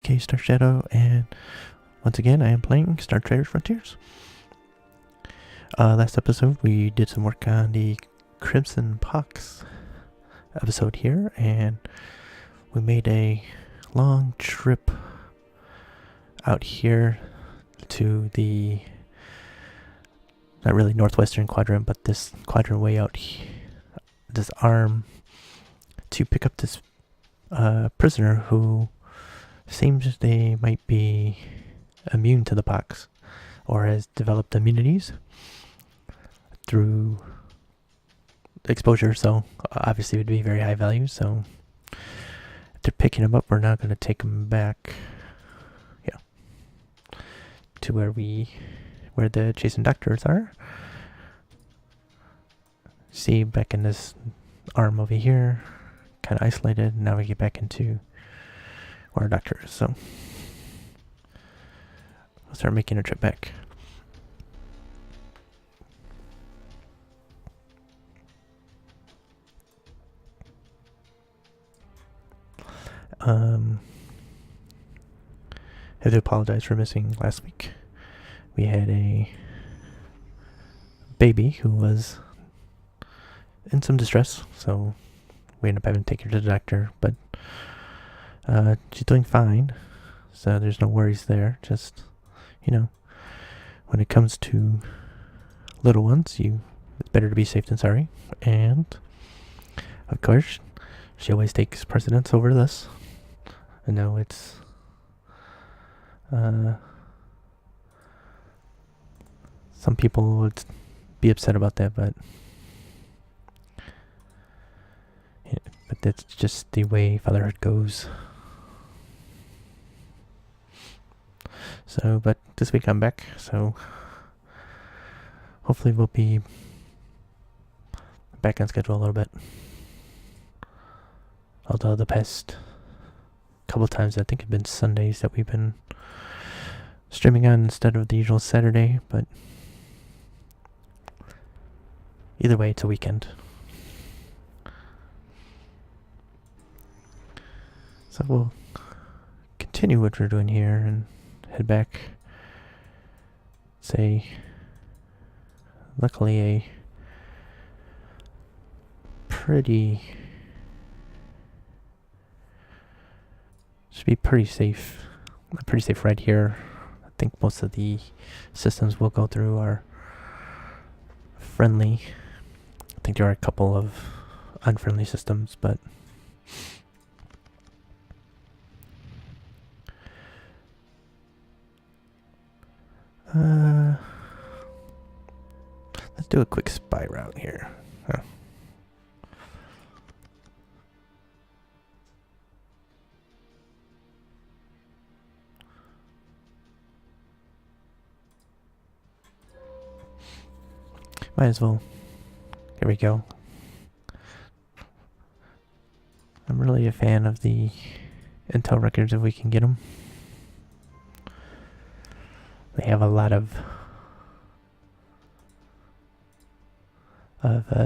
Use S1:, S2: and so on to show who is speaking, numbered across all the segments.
S1: aka Starshadow, and once again I am playing Star Traders Frontiers. Last episode we did some work on the Crimson Pox episode here, and we made a long trip out here to the, not really northwestern quadrant, but this quadrant way out here, this arm, to pick up this prisoner who seems they might be immune to the pox or has developed immunities through exposure, so obviously it would be very high value. So after picking him up, we're now going to take him back to where the Chaesin doctors are. See, back in this arm over here, kind of isolated. Now we get back into where our doctor is, so we'll start making a trip back. I have to apologize for missing last week. We had a baby who was in some distress, so we ended up having to take her to the doctor, but she's doing fine, so there's no worries there. Just, when it comes to little ones, it's better to be safe than sorry, and of course, she always takes precedence over this. I know it's some people would be upset about that, but that's just the way fatherhood goes. So, but this week I'm back, so hopefully we'll be back on schedule a little bit. Although the past couple times, I think it's been Sundays that we've been streaming on instead of the usual Saturday, but either way, it's a weekend. So we'll continue what we're doing here and head back. Luckily a should be pretty safe right here. I think most of the systems we'll go through are friendly. I think there are a couple of unfriendly systems, but let's do a quick spy route here. Might as well. Here we go. I'm really a fan of the intel records if we can get them. They have a lot of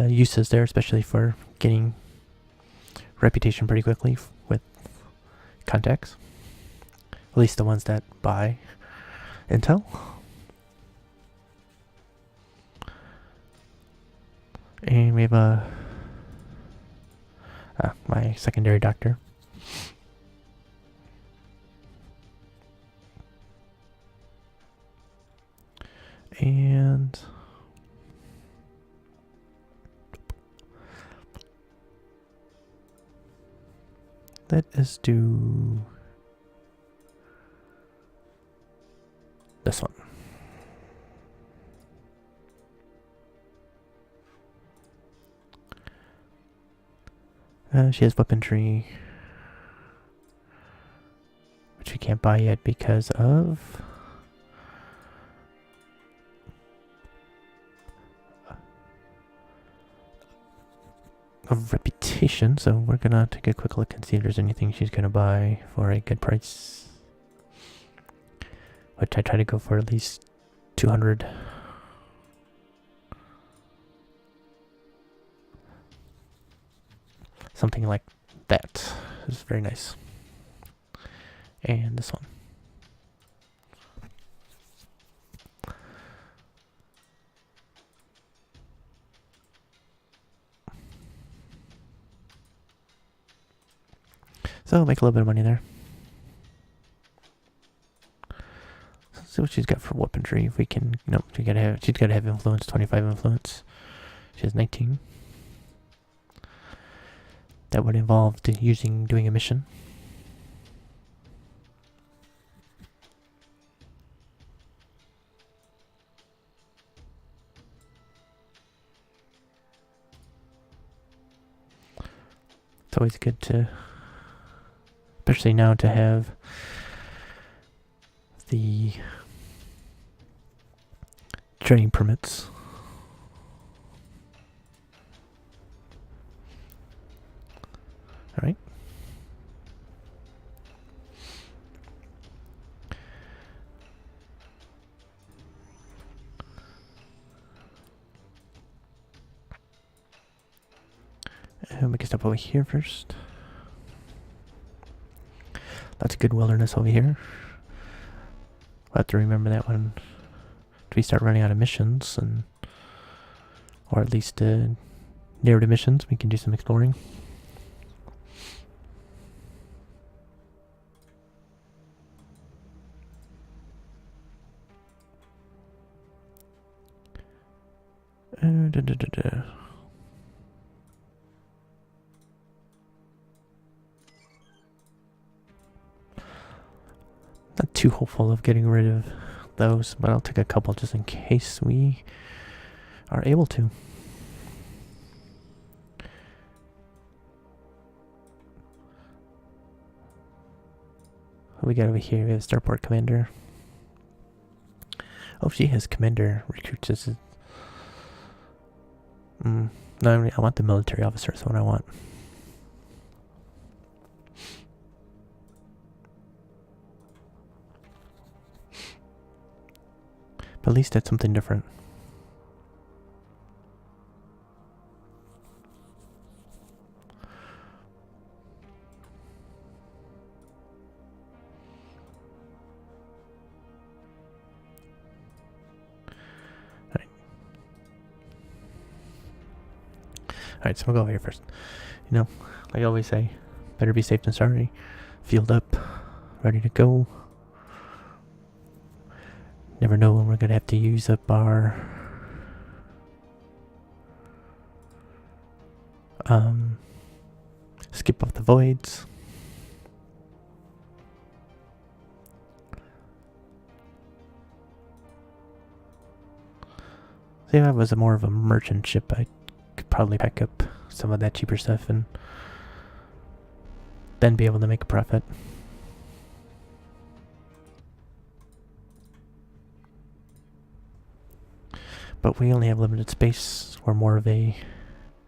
S1: uses there, especially for getting reputation pretty quickly with contacts. At least the ones that buy intel. And we have my secondary doctor. And let us do this one. She has weaponry, which we can't buy yet because of reputation. So we're gonna take a quick look and see if there's anything she's gonna buy for a good price, which I try to go for at least 200. Something like that is very nice. And this one. So make a little bit of money there. Let's see what she's got for weaponry. If we can, no, she's got to have influence, 25 influence. She has 19. That would involve doing a mission. It's always good to, especially now, to have the training permits. All right. And we can step over here first. Lots of good wilderness over here. We'll have to remember that when we start running out of missions, and or at least narrative missions, we can do some exploring. Not too hopeful of getting rid of those, but I'll take a couple just in case we are able to. What we got over here? We have Starport Commander. Oh, she has Commander recruits. This is... no, I want the military officer. That's what I want. But at least that's something different. Alright, so we'll go over here first. You know, like I always say, better be safe than sorry. Field up, ready to go. Never know when we're going to have to use up our skip off the voids. See, if I was more of a merchant ship, I could probably pack up some of that cheaper stuff and then be able to make a profit. But we only have limited space. We're more of a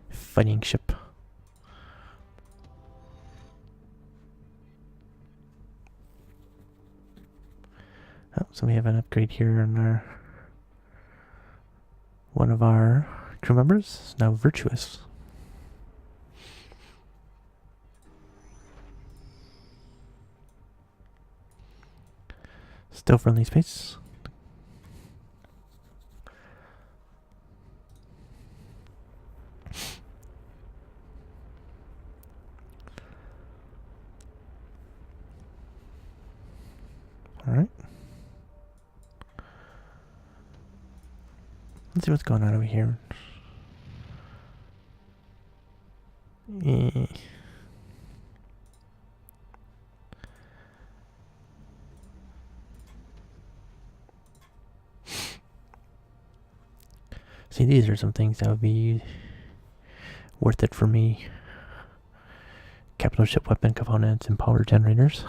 S1: fighting ship. Oh, so we have an upgrade here on our one of our crew members is now virtuous. Still friendly space. Alright. Let's see what's going on over here. See, these are some things that would be worth it for me. Capital ship weapon components and power generators.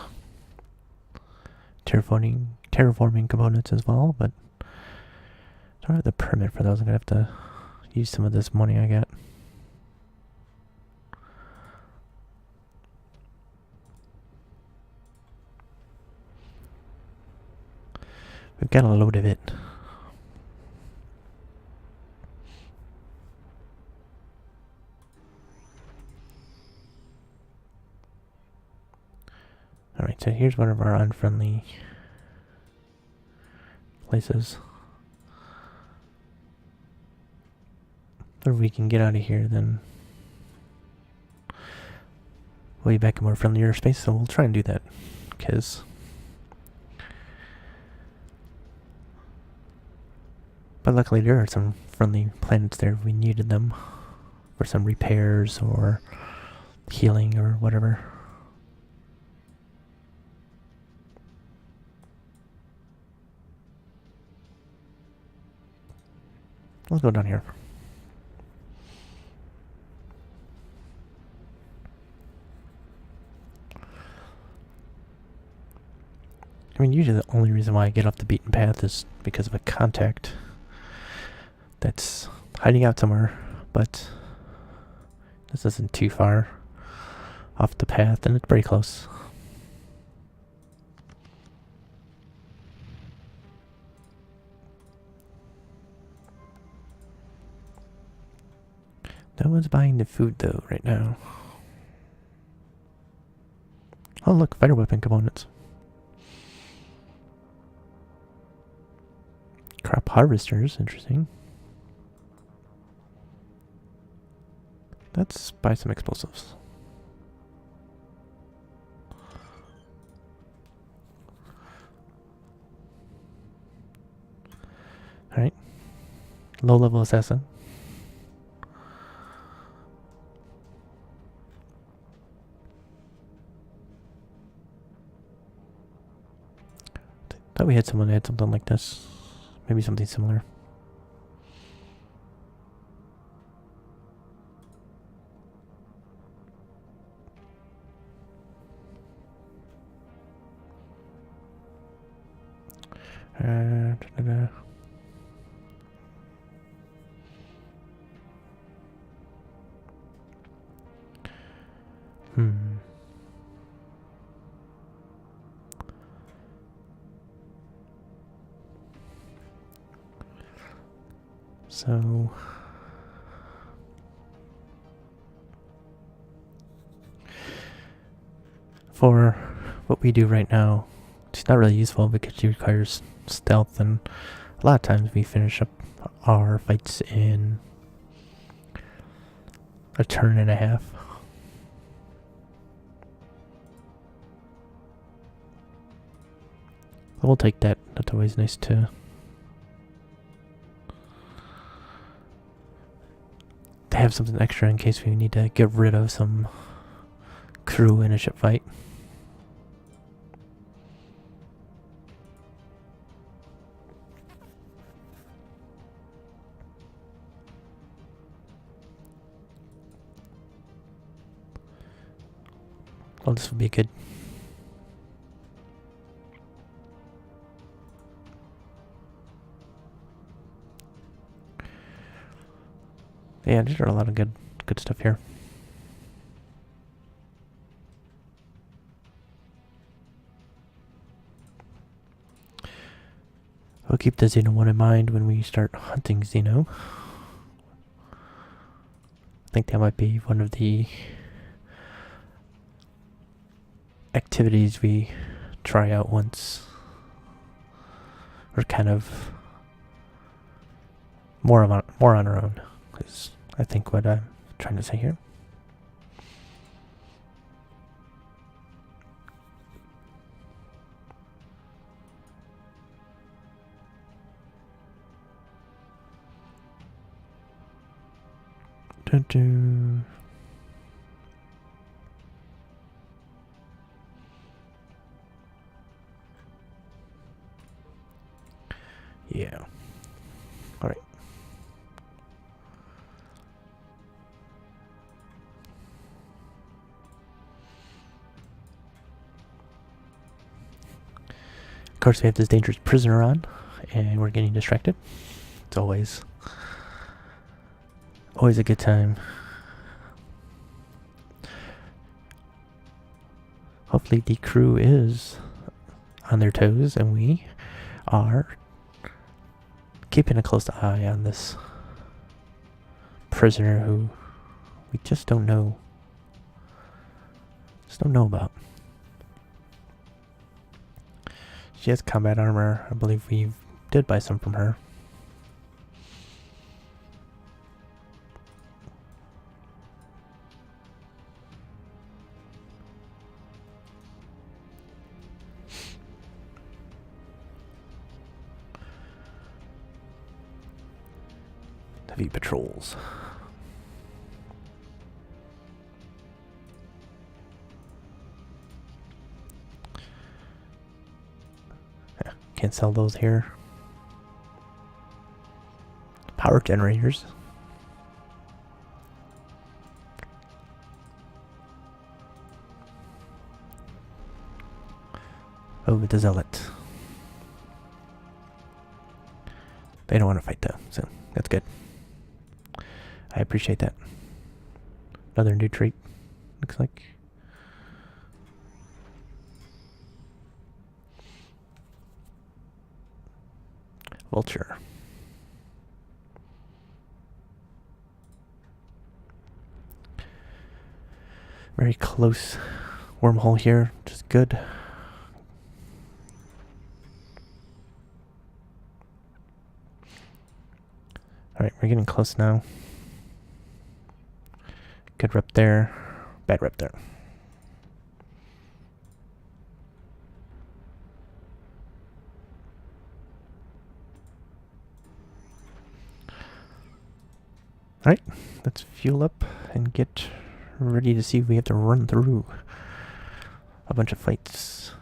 S1: Terraforming components as well, but I don't have the permit for those. I'm going to have to use some of this money I got. We've got a load of it. Alright, here's one of our unfriendly places. But if we can get out of here, then we'll be back in more friendlier space, so we'll try and do that. Because but luckily there are some friendly planets there if we needed them for some repairs or healing or whatever. Let's go down here. I mean, usually the only reason why I get off the beaten path is because of a contact that's hiding out somewhere, but this isn't too far off the path, and it's pretty close. No one's buying the food, though, right now. Oh, look, fighter weapon components. Crop harvesters, interesting. Let's buy some explosives. Alright. Low-level assassin. Thought we had someone that had something like this. Maybe something similar. So for what we do right now, it's not really useful because it requires stealth, and a lot of times we finish up our fights in a turn and a half. But we'll take that. That's always nice to have something extra in case we need to get rid of some crew in a ship fight. Well, this would be good. Yeah, there's a lot of good stuff here. We'll keep the Xeno one in mind when we start hunting Xeno. I think that might be one of the activities we try out once we're kind of more on our own. Is I think what I'm trying to say here. Dun-dun. Yeah. All right. Of course, we have this dangerous prisoner on, and we're getting distracted. It's always a good time. Hopefully the crew is on their toes, and we are keeping a close eye on this prisoner who we just don't know about. She has combat armor. I believe we did buy some from her. Heavy patrols. Yeah, can't sell those here. Power generators. Oh, the zealot. They don't want to fight though, so that's good. I appreciate that. Another new trait, looks like. Vulture. Very close wormhole here, which is good. Alright, we're getting close now. Good rep there, bad rep there. Alright, let's fuel up and get ready to see if we have to run through a bunch of fights.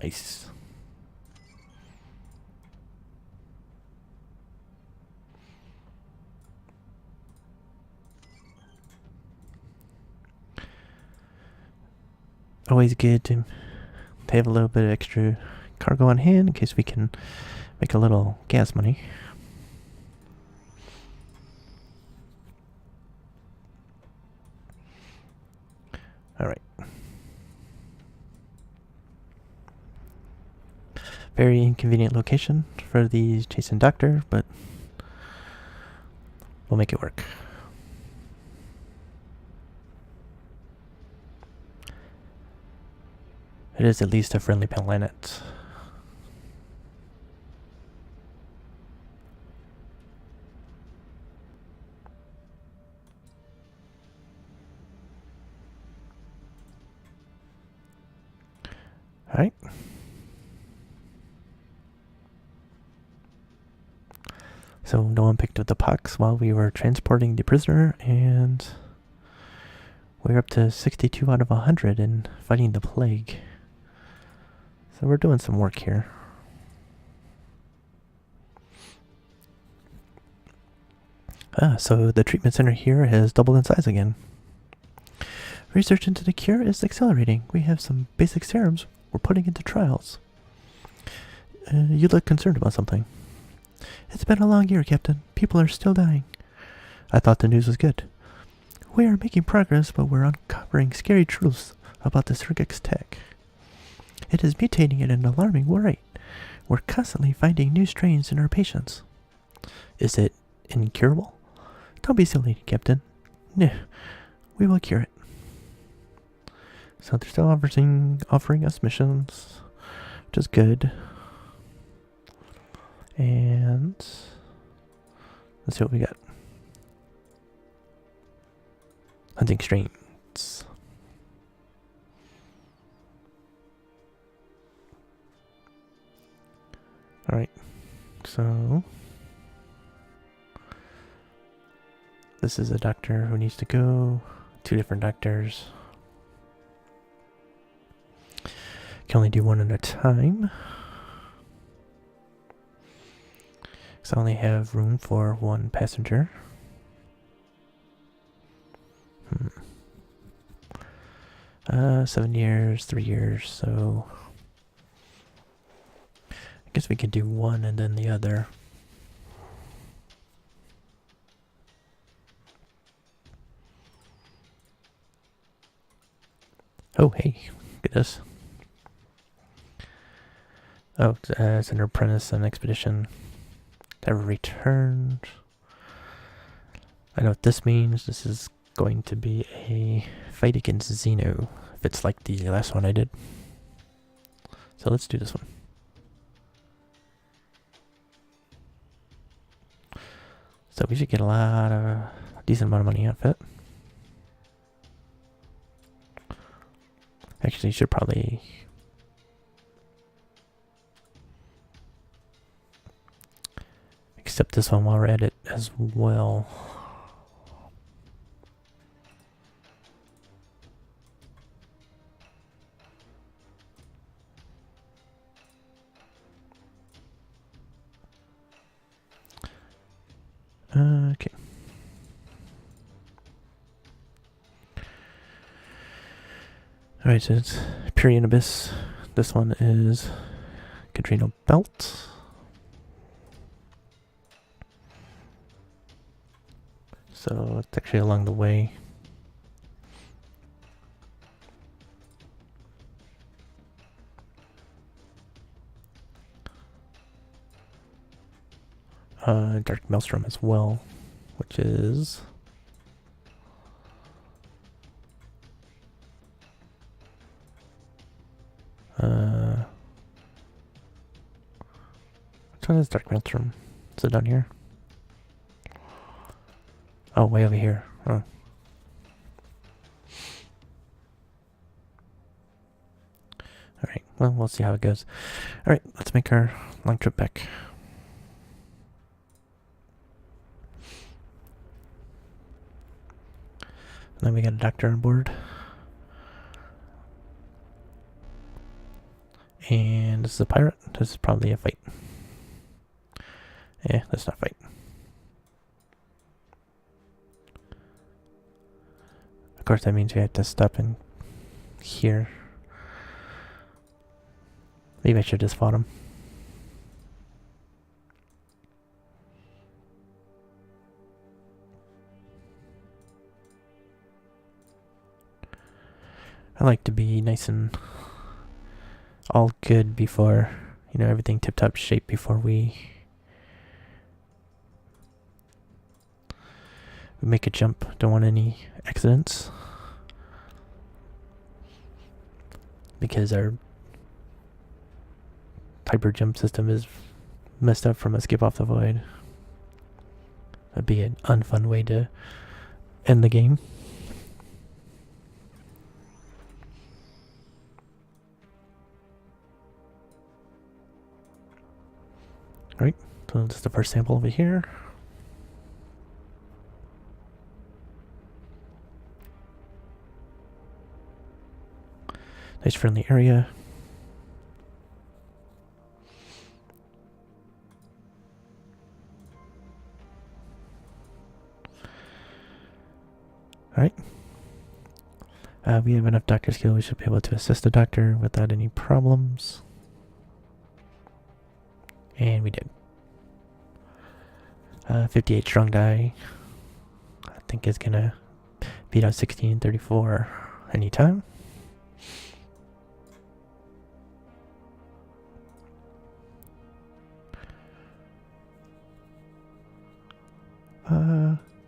S1: Nice. Always good to have a little bit of extra cargo on hand in case we can make a little gas money. Alright. Very inconvenient location for the Chaesin doctor, but we'll make it work. It is at least a friendly planet. Alright. So no one picked up the pox while we were transporting the prisoner, and we're up to 62 out of 100 in fighting the plague. So we're doing some work here. So the treatment center here has doubled in size again. Research into the cure is accelerating. We have some basic serums we're putting into trials. You look concerned about something. It's been a long year, Captain. People are still dying. I thought the news was good. We are making progress, but we're uncovering scary truths about the Sergex tech. It is mutating at an alarming rate. We're constantly finding new strains in our patients. Is it incurable? Don't be silly, Captain. No, we will cure it. So they're still offering us missions, which is good. And let's see what we got. Hunting strains. Alright, so this is a doctor who needs to go. 2 different doctors. Can only do one at a time. So I only have room for 1 passenger. 7 years, 3 years, so I guess we could do one and then the other. Oh, hey, look at this. Oh, it's an apprentice on expedition. Never returned. I know what this means. This is going to be a fight against Xeno, if it's like the last one I did. So let's do this one. So we should get a decent amount of money out of it. Actually, should probably accept this one while we're at it as well. Okay. Alright, so it's Purian Abyss. This one is Cadrino Belt. So it's actually along the way. Dark Maelstrom as well, which is which one is Dark Maelstrom? Is it down here? Oh, way over here. Oh. Alright, well, we'll see how it goes. Alright, let's make our long trip back. And then we got a doctor on board. And this is a pirate. This is probably a fight. Yeah, that's not a fight. Of course, that means we have to stop in here. Maybe I should just fought him. I like to be nice and all good before, you know, everything tip-top shape before we make a jump. Don't want any accidents. Because our hyper jump system is messed up from Escape Off the Void. That'd be an unfun way to end the game. Alright, so this is the first sample over here. Nice friendly area. Alright. We have enough doctor skill. We should be able to assist the doctor without any problems. And we did. 58 strong die. I think is gonna beat out 1634 anytime.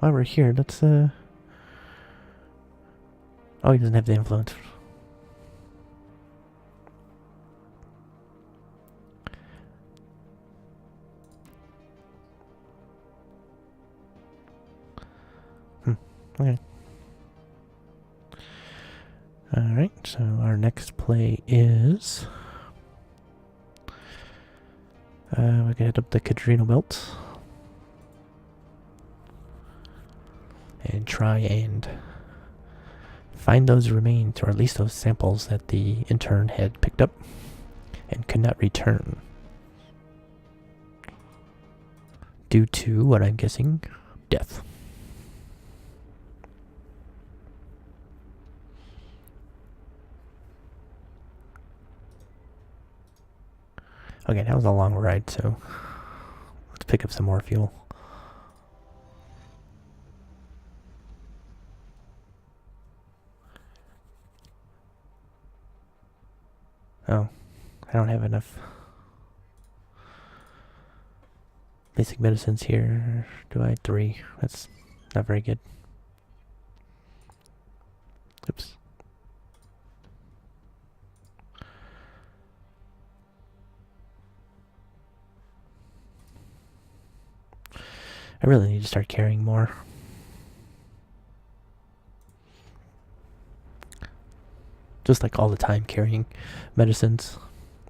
S1: While we're here, let's oh, he doesn't have the influence. Okay. Alright, so our next play is we're gonna head up the Cadrino Belt and try and find those remains, or at least those samples that the intern had picked up and could not return due to what I'm guessing, death. Okay, that was a long ride, so let's pick up some more fuel. Oh, I don't have enough basic medicines here. Do I? 3. That's not very good. Oops. I really need to start carrying more. Just like all the time carrying medicines.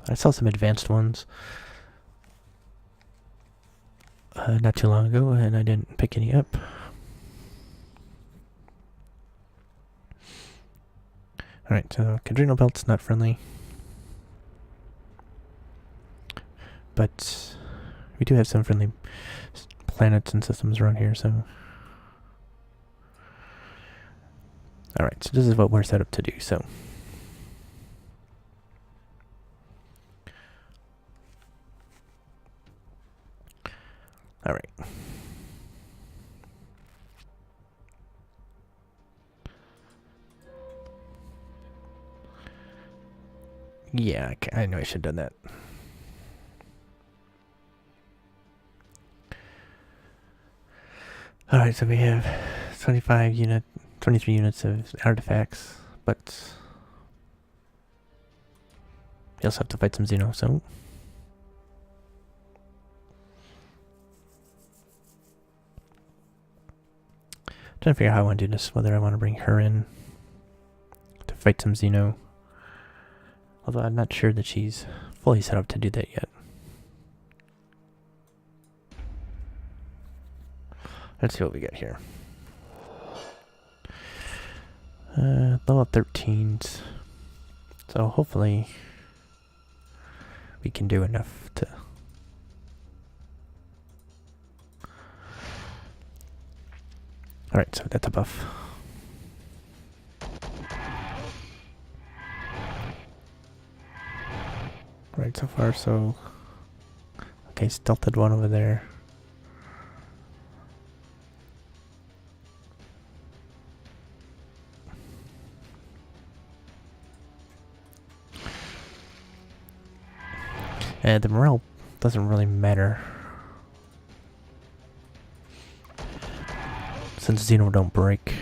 S1: I saw some advanced ones not too long ago, and I didn't pick any up. Alright, so Cadrino Belt's not friendly. But we do have some friendly planets and systems around here, so... Alright, so this is what we're set up to do, so... Alright. Yeah, I know I should have done that. Alright, so we have 23 units of artifacts, but we also have to fight some Xeno, so... Trying to figure out how I want to do this, whether I want to bring her in to fight some Xeno. Although I'm not sure that she's fully set up to do that yet. Let's see what we get here. Level 13s. So hopefully we can do enough to... Alright, so that's a buff. Right, so far so... Okay, stealthed one over there. The morale doesn't really matter. Since Xeno don't break.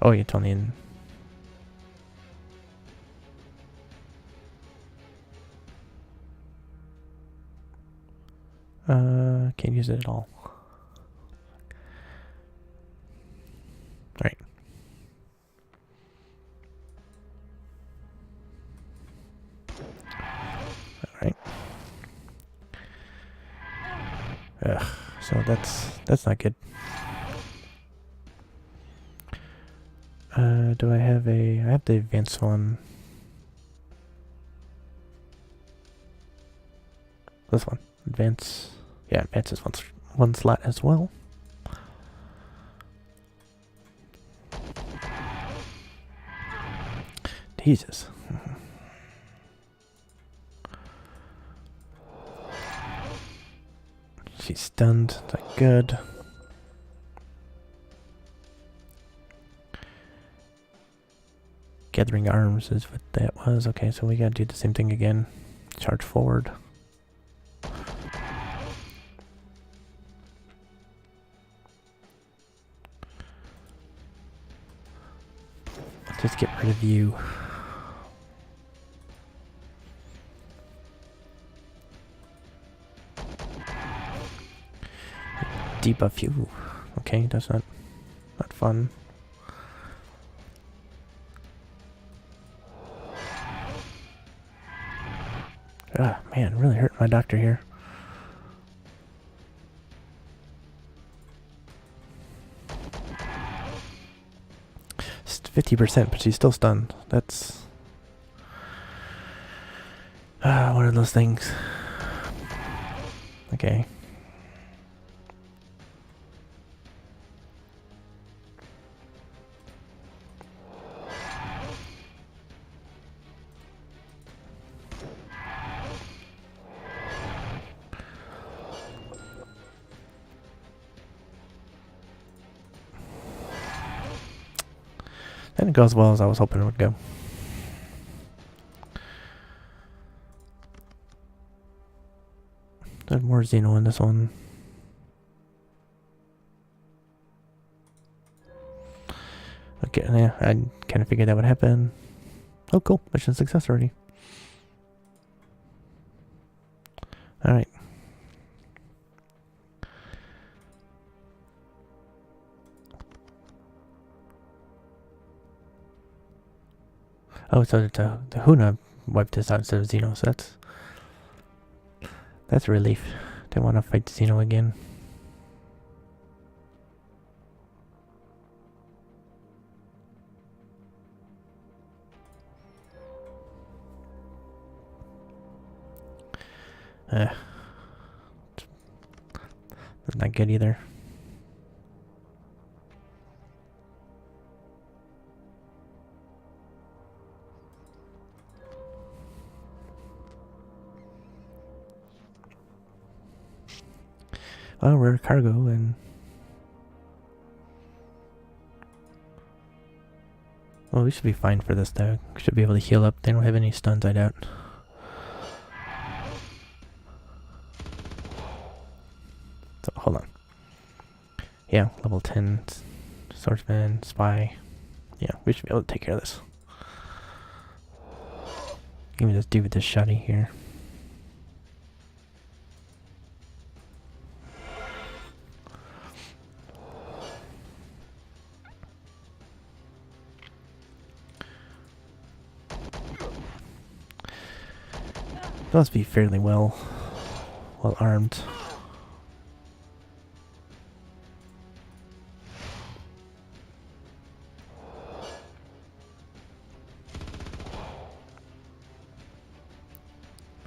S1: Oh, it's on the in. Can't use it at all. Alright. Alright. Ugh, so that's not good. Do I have I have the advanced one. This one. Advance. Yeah, advance is one slot as well. Jesus. She's stunned. That's good. Gathering arms is what that was. Okay, so we gotta do the same thing again. Charge forward. Let's just get rid of you. Debuff you. Okay, that's not fun. Ah, man, really hurt my doctor here. It's 50%, but she's still stunned. That's one of those things. Okay. And it goes well as I was hoping it would go. There's more Xeno in this one. Okay, yeah, I kind of figured that would happen. Oh, cool. Mission success already. Alright. Oh, so the Huna wiped this out instead of Xeno, so that's a relief. Didn't want to fight Xeno again. That's not good either. Oh, rare cargo and... Well, we should be fine for this though. We should be able to heal up. They don't have any stuns, I doubt. So, hold on. Yeah, level 10 swordsman, spy. Yeah, we should be able to take care of this. Give me this dude with this shotty here. They must be fairly well armed.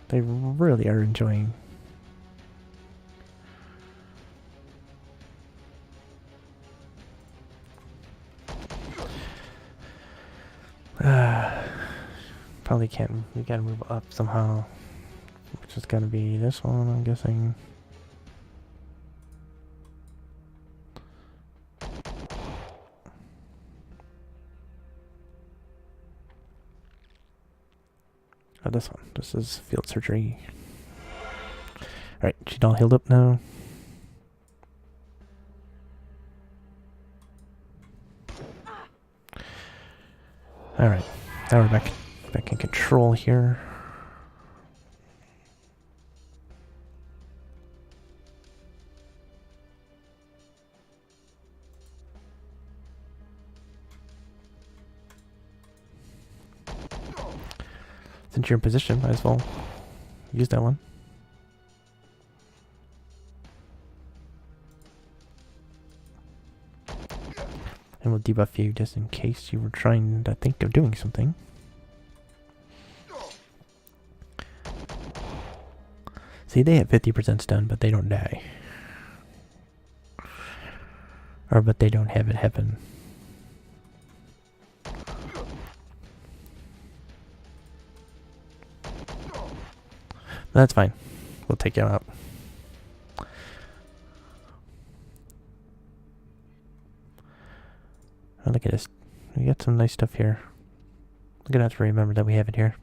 S1: They really are enjoying. Probably can't. We gotta move up somehow. Which is gotta be this one, I'm guessing. Oh, this one. This is field surgery. Alright, she's all healed up now. Alright, now we're back in control here. Since you're in position, might as well use that one. And we'll debuff you just in case you were trying to think of doing something. See, they have 50% stun, but they don't die. Or, but they don't have it happen. That's fine. We'll take him out. Oh, look at this. We got some nice stuff here. We're gonna have to remember that we have it here.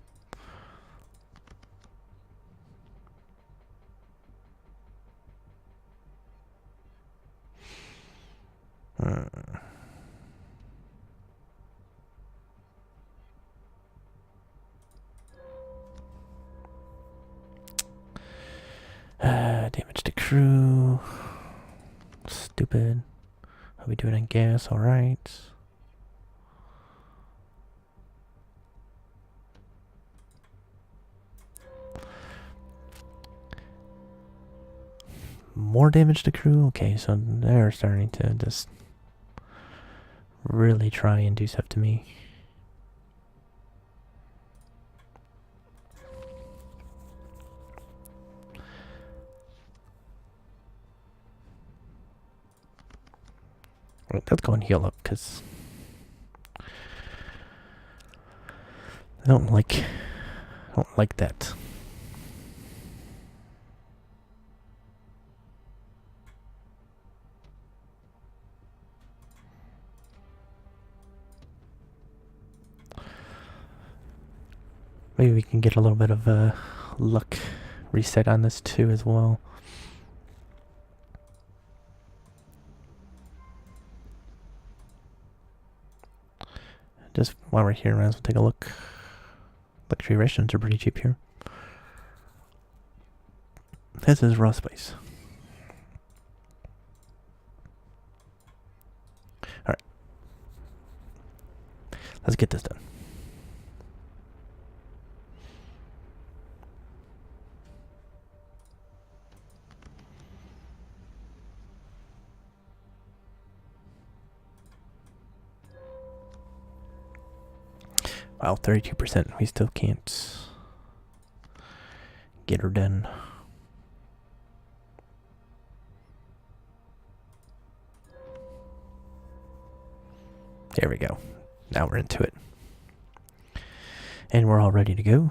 S1: Damage to crew. Stupid. How we doing on gas? Alright. More damage to crew? Okay, so they're starting to just really try and do stuff to me. Right, let's go and heal up, because I don't like that. Maybe we can get a little bit of a luck reset on this too as well. just while we're here, might as well take a look. Luxury rations are pretty cheap here. This is raw spice. Alright. Let's get this done. Wow, 32%. We still can't get her done. There we go. Now we're into it. And we're all ready to go.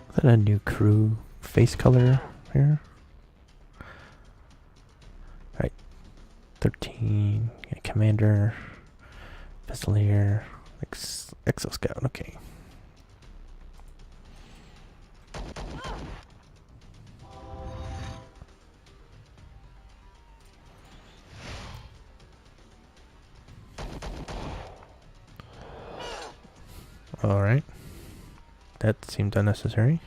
S1: Is that a new crew face color here? 13, yeah, Commander, Pistolier, Exoscout, okay. Alright. That seemed unnecessary.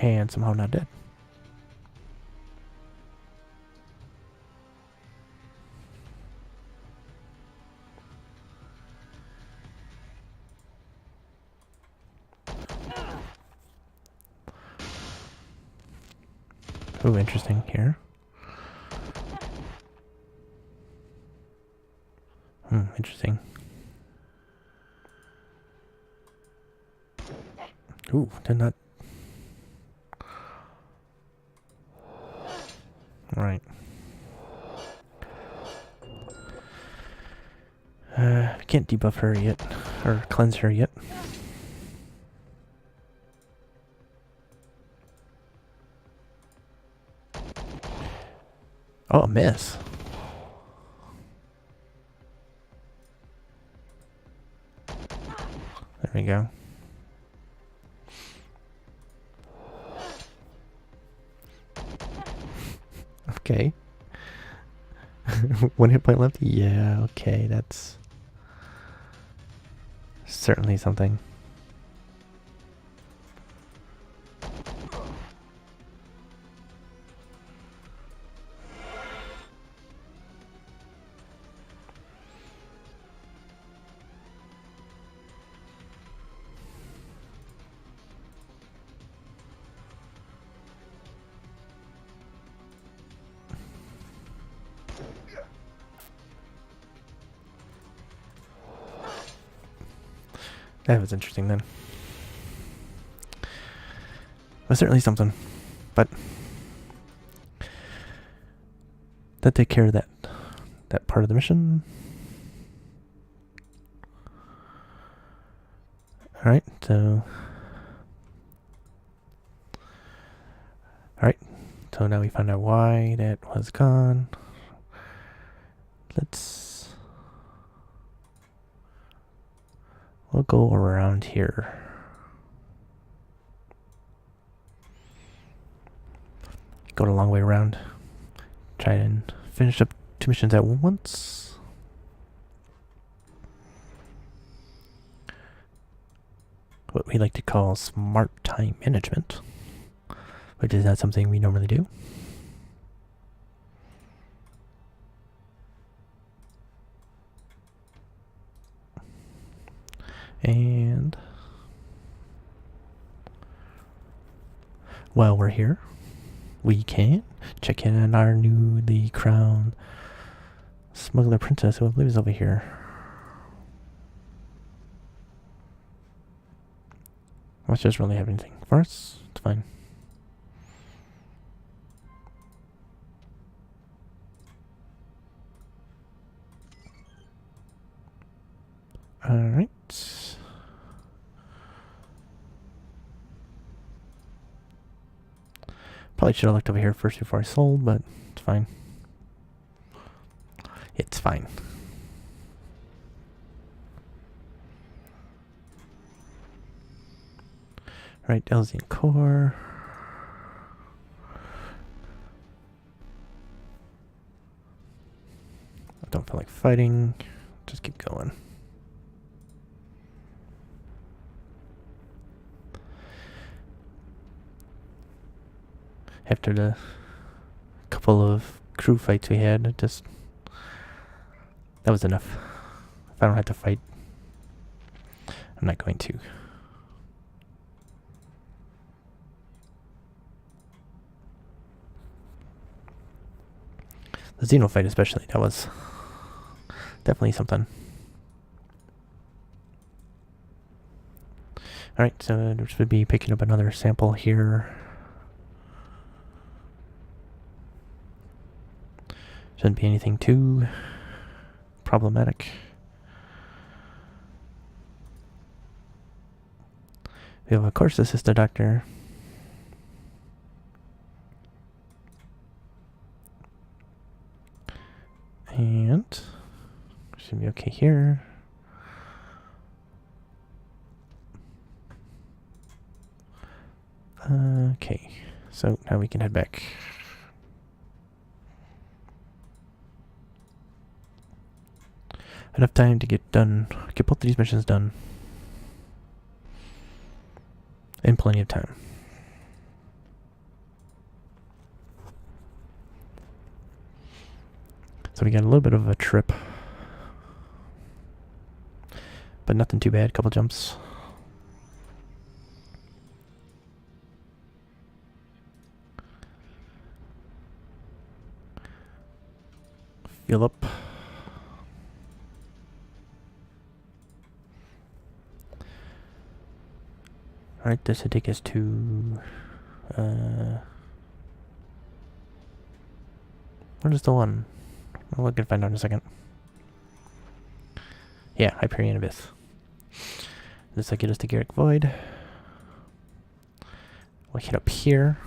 S1: And somehow not dead. Oh, interesting here. Interesting. Ooh, did not. Right. Can't debuff her yet, or cleanse her yet. Oh, a miss. There we go. Okay. One hit point left? Yeah, okay, that's certainly something. That was interesting then. Was certainly something, but that take care of that part of the mission. All right, so now we found out why that was gone. We'll go around here. Go a long way around. Try and finish up 2 missions at once. What we like to call smart time management, which is not something we normally do. And while we're here, we can check in on our newly crowned smuggler princess, who I believe is over here. Let's just really have anything for us. It's fine. Alright. Probably should have looked over here first before I sold, but it's fine. It's fine. Right, Elzian core. I don't feel like fighting. Just keep going. After the couple of crew fights we had, that was enough. If I don't have to fight, I'm not going to. The Xeno fight especially, that was definitely something. Alright, so we should be picking up another sample here. Shouldn't be anything too problematic. We have, of course, the sister doctor. And should be okay here. Okay, so now we can head back. Enough time to get both of these missions done. In plenty of time. So we got a little bit of a trip. But nothing too bad, couple jumps. Fill up. Alright, this should take us to where's the one? Well, we can find out in a second. Yeah, Hyperion Abyss. This will get us to Garrick Void. We'll hit up here.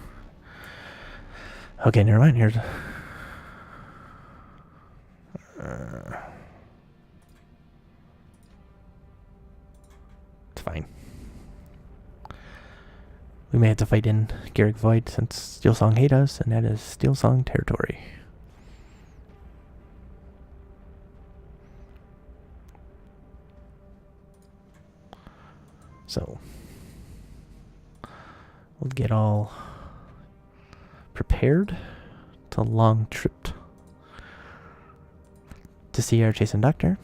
S1: Okay, never mind. Here's it's fine. We may have to fight in Garrick Void since Steel Song hate us, and that is Steel Song territory. So we'll get all prepared. It's a long trip to see our Chaesin doctor.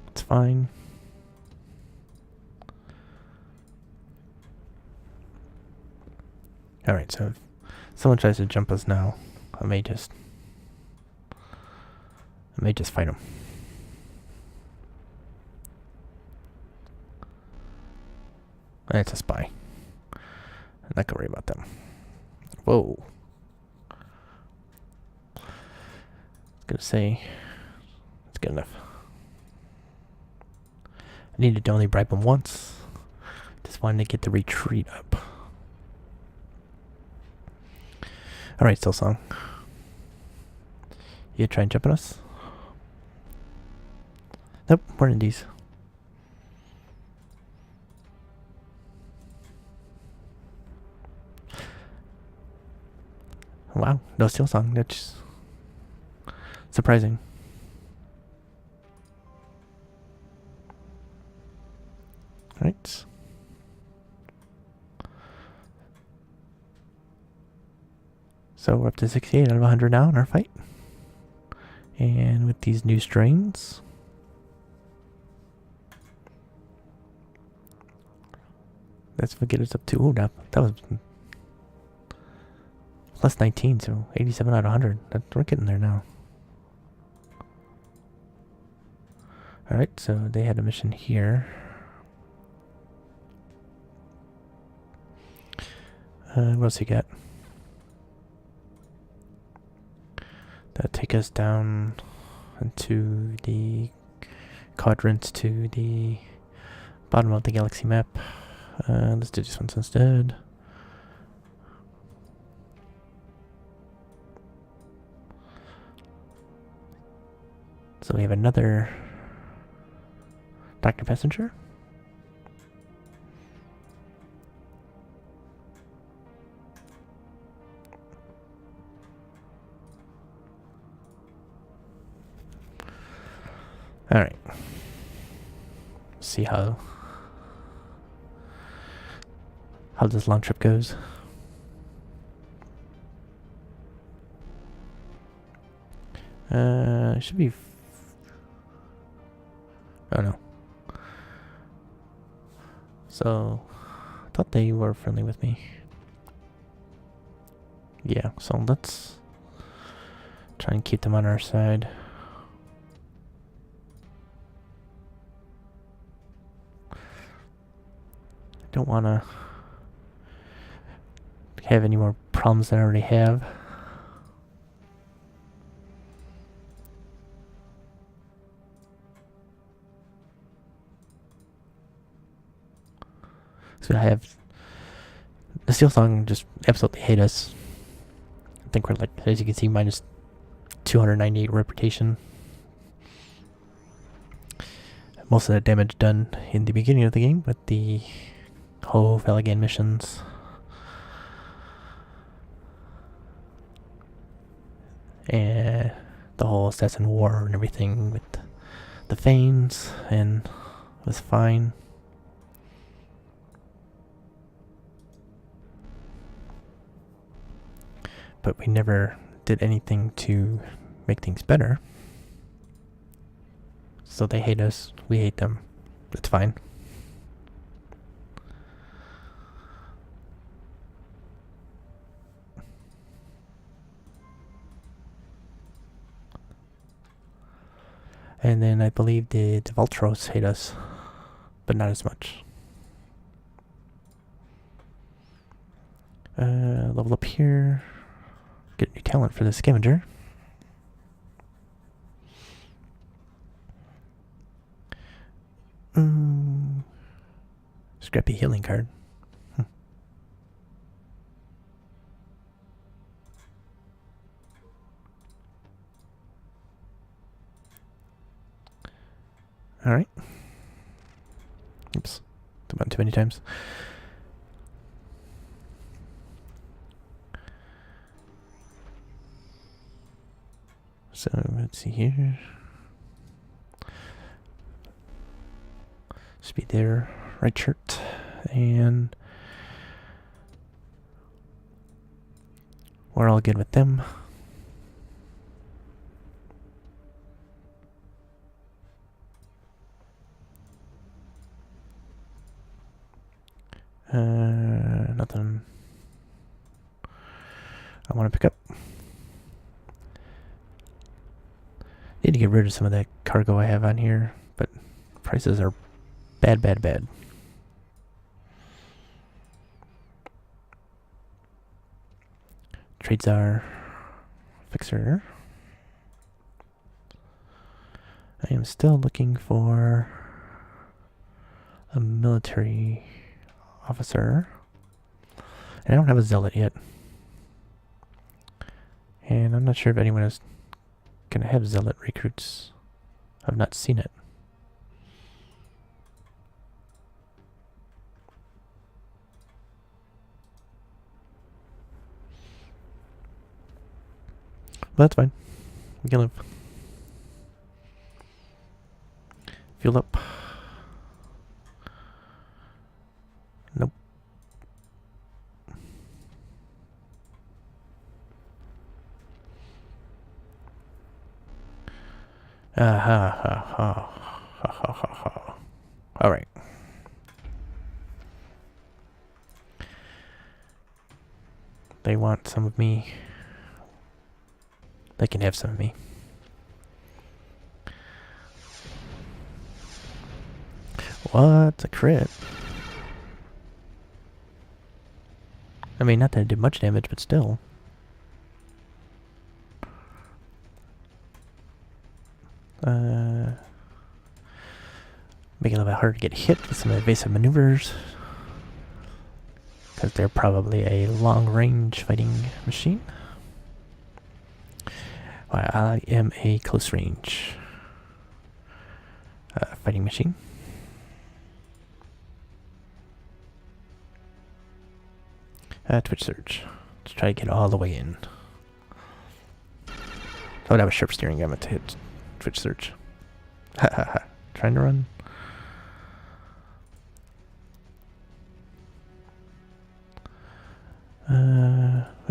S1: It's fine. Alright, so if someone tries to jump us now, I may just fight him. It's a spy. I'm not gonna worry about them. Whoa. I was gonna say, it's good enough. I needed to only bribe him once. Just wanted to get the retreat up. Alright, Steel Song. You try and jump on us? Nope, we're in these. Wow, no Steel Song. That's surprising. Alright. So we're up to 68 out of 100 now in our fight. And with these new strains, that's what get us up to. Oh, that was plus 19, so 87 out of 100. We're getting there now. Alright, so they had a mission here. What else you got? That'll take us down into the quadrants to the bottom of the galaxy map. Let's do this one instead. So we have another Dr. Passenger. see how this long trip goes. Should be. Oh no. So, I thought they were friendly with me. Yeah, so let's try and keep them on our side. I don't want to have any more problems than I already have. So I have the Steel Song just absolutely hate us. I think we're like, as you can see, minus 298 reputation. Most of that damage done in the beginning of the game with the whole Valigan missions. And the whole Assassin War and everything with the Fanes, and it was fine. But we never did anything to make things better. So they hate us, we hate them. It's fine. And then I believe the Voltros hate us, but not as much. Level up here. Get a new talent for the Scavenger. Scrappy healing card. Alright. Oops. About too many times. So, let's see here. Speed there. Right shirt. And we're all good with them. Nothing I want to pick up. Need to get rid of some of that cargo I have on here, but prices are bad, bad, bad. Trade Czar, Fixer. I am still looking for a military officer. And I don't have a zealot yet. And I'm not sure if anyone is going to have zealot recruits. I've not seen it. But that's fine. We can live. Fuel up. Nope. Alright. They want some of me. They can have some of me. What? A crit? I mean, not that it did much damage, but still. Make it a little bit harder to get hit with some evasive maneuvers. Because they're probably a long-range fighting machine. While I am a close-range fighting machine. Twitch Surge. Let's try to get all the way in. I would have a sharp steering gamut to hit Twitch Surge. Ha ha ha. Trying to run.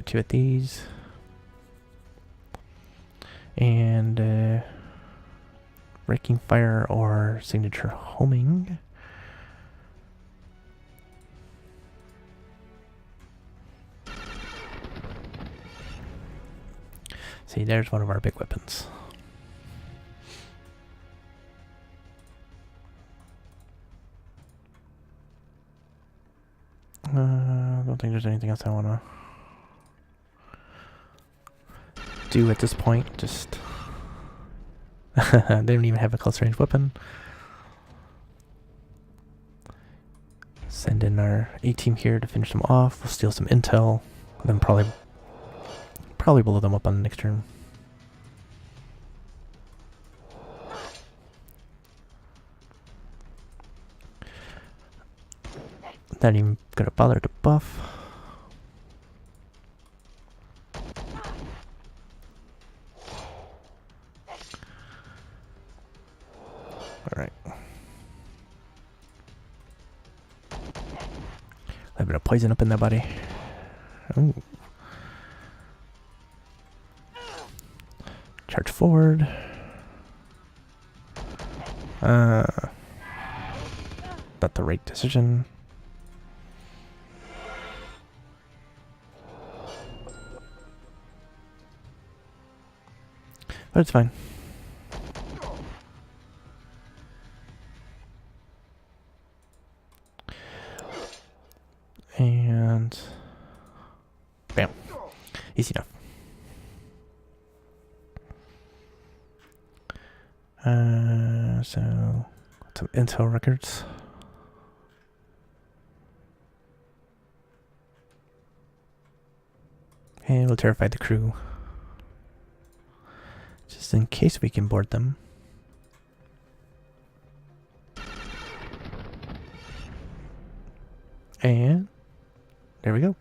S1: Put you at these. And Breaking Fire or Signature Homing. See, there's one of our big weapons. I don't think there's anything else I want to do at this point. Just they don't even have a close range weapon. Send in our A-team here to finish them off. We'll steal some intel, then probably blow them up on the next turn. Not even gonna bother to buff. Alright. A bit of poison up in that body. Ooh. Charge forward. Not the right decision. But it's fine. And bam. Easy enough. So some intel records. And we'll terrify the crew. Just in case we can board them. And there we go.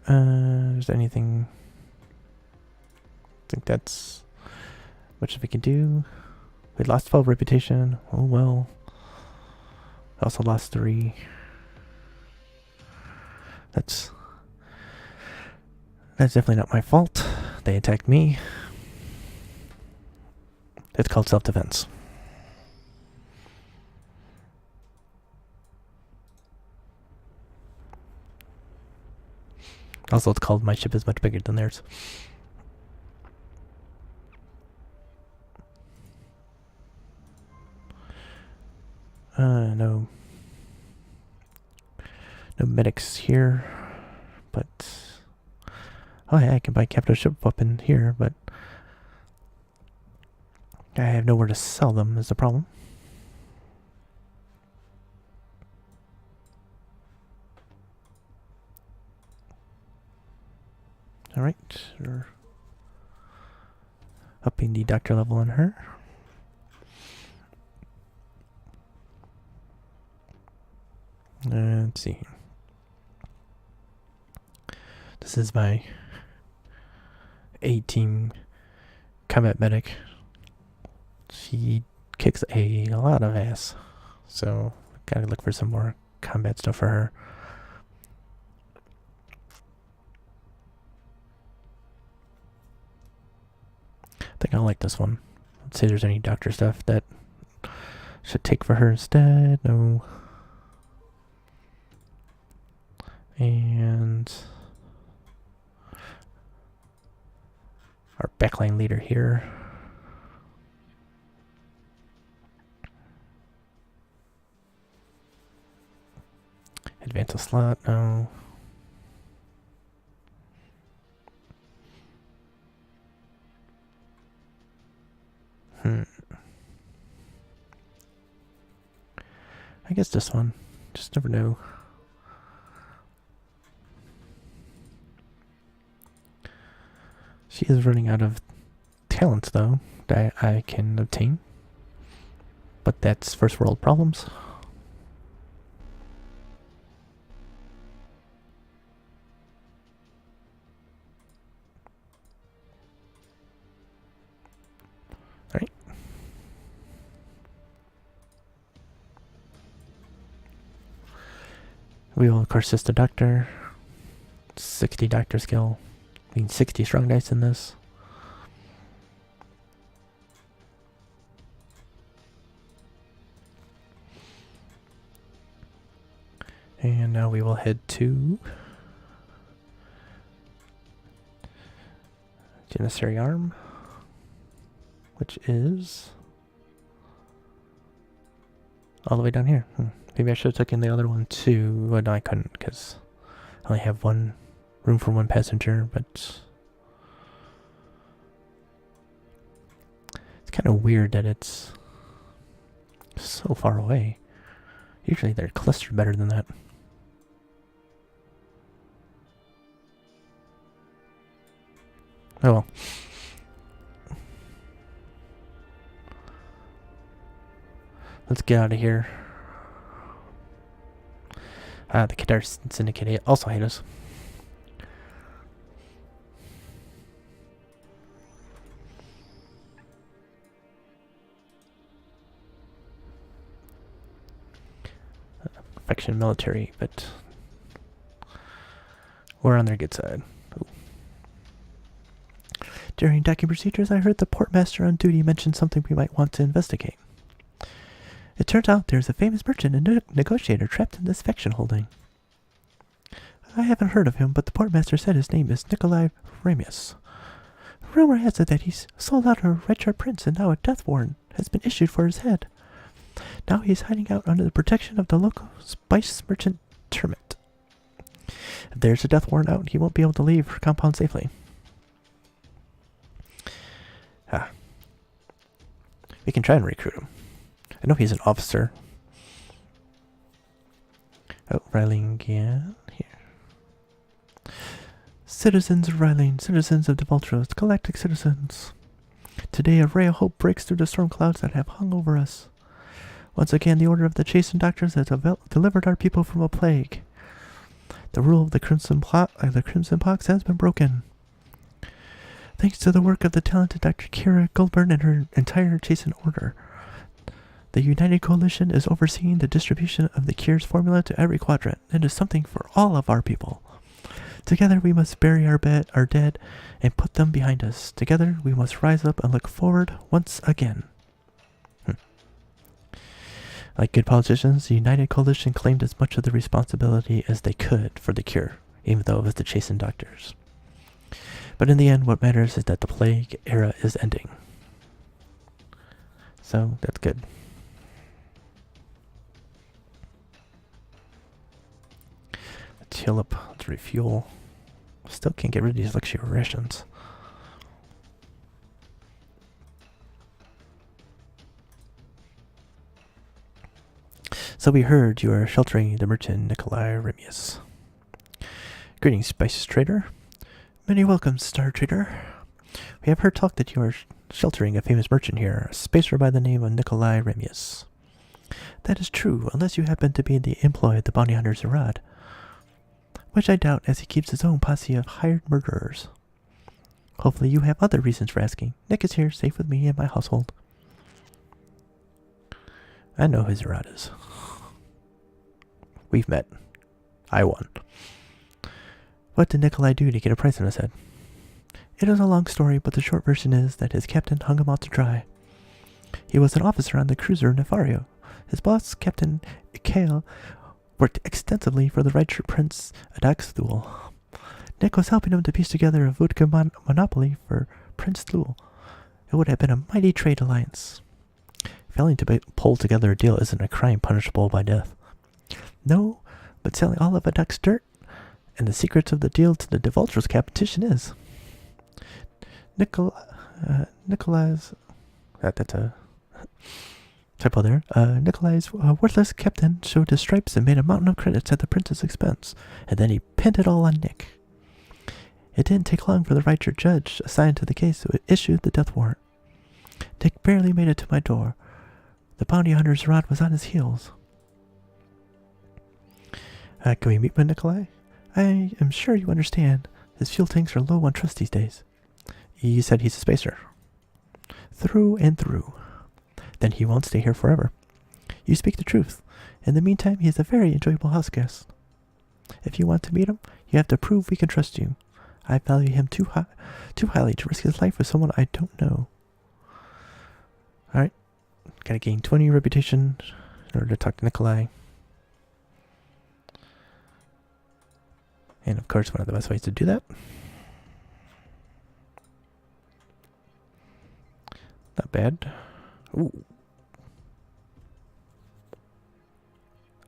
S1: Is there anything? I think that's much of we can do. We lost 12 reputation. Oh well. Also lost 3. That's definitely not my fault. They attacked me. It's called self-defense. Also, it's called my ship is much bigger than theirs. No medics here, but oh yeah, I can buy capital ship weapon here, but I have nowhere to sell them is the problem. Alright, we're upping the doctor level on her. Let's see. This is my A-team combat medic. She kicks a lot of ass, so gotta look for some more combat stuff for her. I think I like this one. Let's see if there's any doctor stuff that should take for her instead. No. And our backline leader here. Advance a slot, no. I guess this one. Just never know. She is running out of talents, though, that I can obtain. But that's first world problems. Alright. We will, of course, assist the doctor. 60 doctor skill. I mean, 60 strong dice in this. And now we will head to Janissary Arm, which is all the way down here. Maybe I should have taken the other one too. Well, no, I couldn't because I only have room for one passenger, but it's kind of weird that it's so far away. Usually they're clustered better than that. Oh well. Let's get out of here. The Kadar Syndicate also hate us. Faction military, but we're on their good side. Ooh. During docking procedures, I heard the portmaster on duty mention something we might want to investigate. It turns out there's a famous merchant and negotiator trapped in this faction holding. I haven't heard of him, but the portmaster said his name is Nikolai Ramius. Rumor has it that he's sold out a red shirt prince and now a death warrant has been issued for his head. Now he's hiding out under the protection of the local spice merchant Termit. If there's a death warrant out, he won't be able to leave her compound safely. We can try and recruit him. I know he's an officer. Oh, Ryling again. Here. Citizens of Ryling, citizens of Devoltros, galactic citizens. Today a ray of hope breaks through the storm clouds that have hung over us. Once again, the order of the Chaesin doctors has delivered our people from a plague. The rule of the Crimson Pox has been broken. Thanks to the work of the talented Dr. Kira Goldburn and her entire Chaesin order, the United Coalition is overseeing the distribution of the cure's formula to every quadrant. It is something for all of our people. Together we must bury our dead and put them behind us. Together we must rise up and look forward once again. Like good politicians, the United Coalition claimed as much of the responsibility as they could for the cure, even though it was the Chaesin doctors. But in the end, what matters is that the plague era is ending. So, that's good. Let's heal up, let's refuel. Still can't get rid of these luxury rations. So we heard you are sheltering the merchant Nikolai Ramius. Greetings, spices trader. Many welcomes, Star Trader. We have heard talk that you are sheltering a famous merchant here, a spacer by the name of Nikolai Ramius. That is true, unless you happen to be in the employ of the bounty hunter Zerad, which I doubt, as he keeps his own posse of hired murderers. Hopefully you have other reasons for asking. Nick is here, safe with me and my household. I know who Zerad is. We've met. I won. What did Nikolai do to get a price on his head? It is a long story, but the short version is that his captain hung him out to dry. He was an officer on the cruiser Nefario. His boss, Captain Kale, worked extensively for the Red Shirt Prince Adax Thule. Nick was helping him to piece together a vodka monopoly for Prince Thule. It would have been a mighty trade alliance. Failing to pull together a deal isn't a crime punishable by death. No, but selling all of Adax's dirt and the secrets of the deal to the Devoltros competition is. Nikolai's... that's a typo there. Nikolai's worthless captain showed his stripes and made a mountain of credits at the prince's expense, and then he pinned it all on Nick. It didn't take long for the right judge assigned to the case to issue the death warrant. Nick barely made it to my door. The bounty hunter's rod was on his heels. Can we meet with Nikolai? I am sure you understand. His fuel tanks are low on trust these days. You said he's a spacer. Through and through. Then he won't stay here forever. You speak the truth. In the meantime, he is a very enjoyable house guest. If you want to meet him, you have to prove we can trust you. I value him too highly to risk his life with someone I don't know. Alright. Gotta gain 20 reputation in order to talk to Nikolai. And of course, one of the best ways to do that. Not bad. Ooh.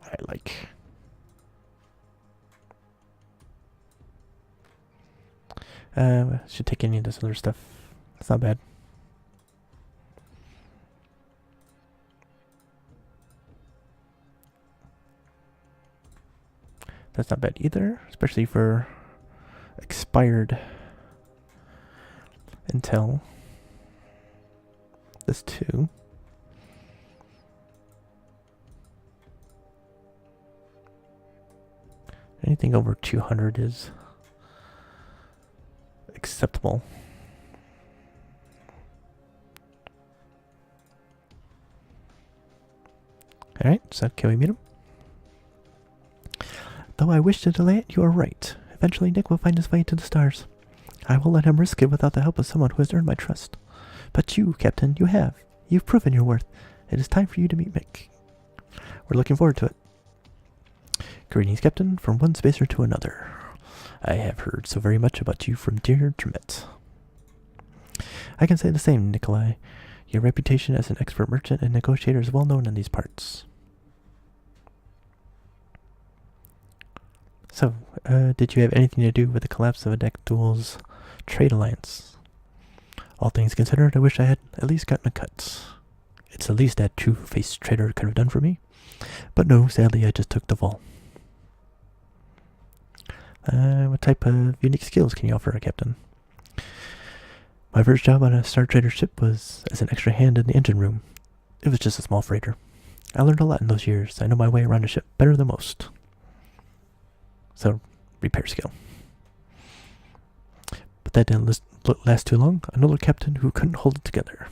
S1: I like. Should take any of this other stuff. It's not bad. That's not bad either, especially for expired intel. This too. Anything over 200 is acceptable. Alright, so can we meet him? Though I wish to delay it, you are right. Eventually Nick will find his way to the stars. I will let him risk it without the help of someone who has earned my trust. But you, Captain, you have. You've proven your worth. It is time for you to meet Mick. We're looking forward to it. Greetings, Captain, from one spacer to another. I have heard so very much about you from dear Tremette. I can say the same, Nikolai. Your reputation as an expert merchant and negotiator is well known in these parts. So, did you have anything to do with the collapse of Adectual's trade alliance? All things considered, I wish I had at least gotten a cut. It's the least that two-faced traitor could have done for me. But no, sadly, I just took the fall. What type of unique skills can you offer, Captain? My first job on a Star Trader ship was as an extra hand in the engine room. It was just a small freighter. I learned a lot in those years. I know my way around a ship better than most. So, repair skill. But that didn't last too long. Another captain who couldn't hold it together.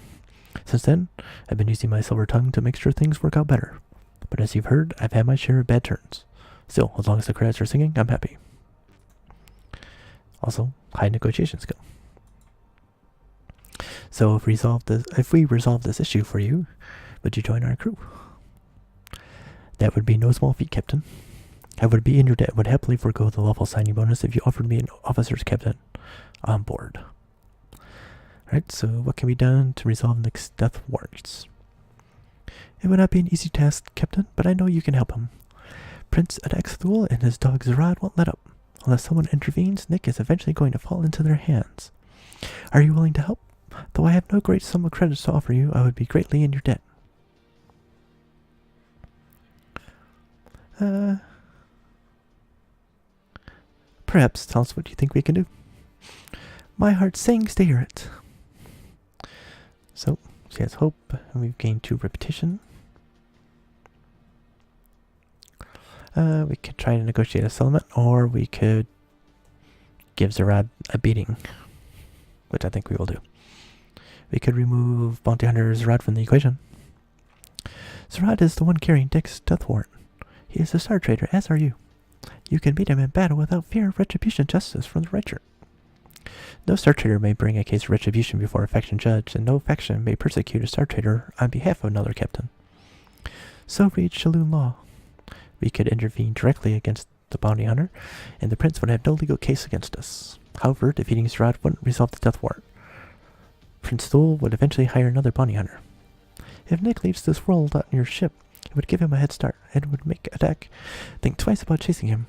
S1: Since then, I've been using my silver tongue to make sure things work out better. But as you've heard, I've had my share of bad turns. Still, as long as the credits are singing, I'm happy. Also, high negotiation skill. So if we resolve this issue for you, would you join our crew? That would be no small feat, Captain. I would be in your debt, would happily forego the level signing bonus if you offered me an officer's captain on board. Alright, so what can be done to resolve Nick's death warrants? It would not be an easy task, Captain, but I know you can help him. Prince Adexthul and his dog Zarad won't let up. Unless someone intervenes, Nick is eventually going to fall into their hands. Are you willing to help? Though I have no great sum of credits to offer you, I would be greatly in your debt. Perhaps tell us what you think we can do. My heart sings to hear it. So, she has hope, and we've gained 2 reputation. We could try to negotiate a settlement, or we could give Zarad a beating, which I think we will do. We could remove Bounty Hunter Zarad from the equation. Zarad is the one carrying Dick's death warrant. He is a Star Trader, as are you. You can beat him in battle without fear of retribution justice from the Richer. No Star Trader may bring a case of retribution before a faction judge, and no faction may persecute a Star Trader on behalf of another captain. So reads Shaloon law. We could intervene directly against the bounty hunter, and the prince would have no legal case against us. However, defeating Zarad wouldn't resolve the death warrant. Prince Thule would eventually hire another bounty hunter. If Nick leaves this world on your ship, it would give him a head start, and would make Attack think twice about chasing him.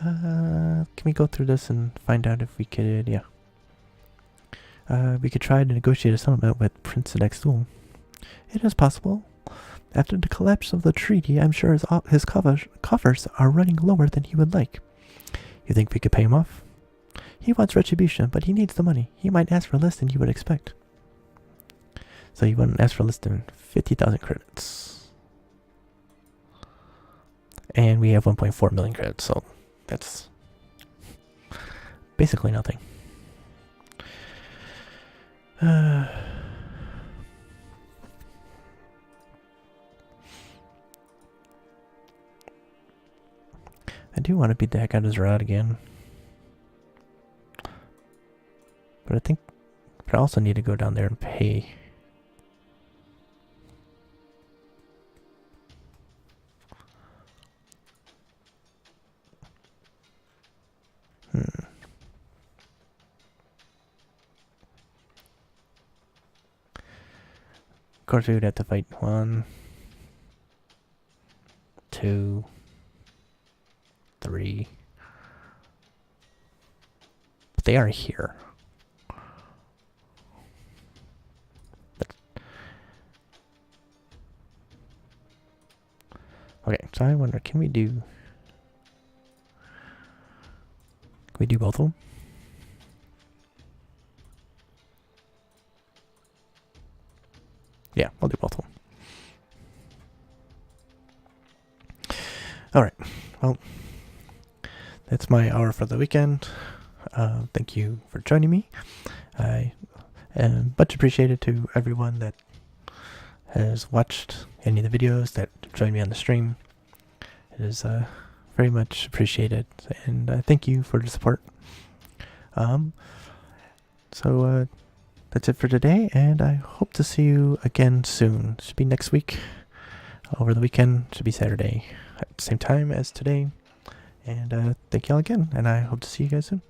S1: Can we go through this and find out if we could, yeah. We could try to negotiate a settlement with Prince Adexthul. It is possible. After the collapse of the treaty, I'm sure his coffers are running lower than he would like. You think we could pay him off? He wants retribution, but he needs the money. He might ask for less than you would expect. So you wouldn't ask for less than 50,000 credits. And we have 1.4 million credits, so that's basically nothing. I do want to beat the heck out of his rod again. But I also need to go down there and pay. Of course, we would have to fight 1, 2, 3. But they are here. Okay, so I wonder, can we do both of them? Yeah, I'll do both of them. Alright, well, that's my hour for the weekend. Thank you for joining me. I am much appreciated to everyone that has watched any of the videos, that joined me on the stream. It is very much appreciated, and thank you for the support. So that's it for today, and I hope to see you again soon. Should be next week. Over the weekend, should be Saturday at the same time as today. And thank y'all again, and I hope to see you guys soon.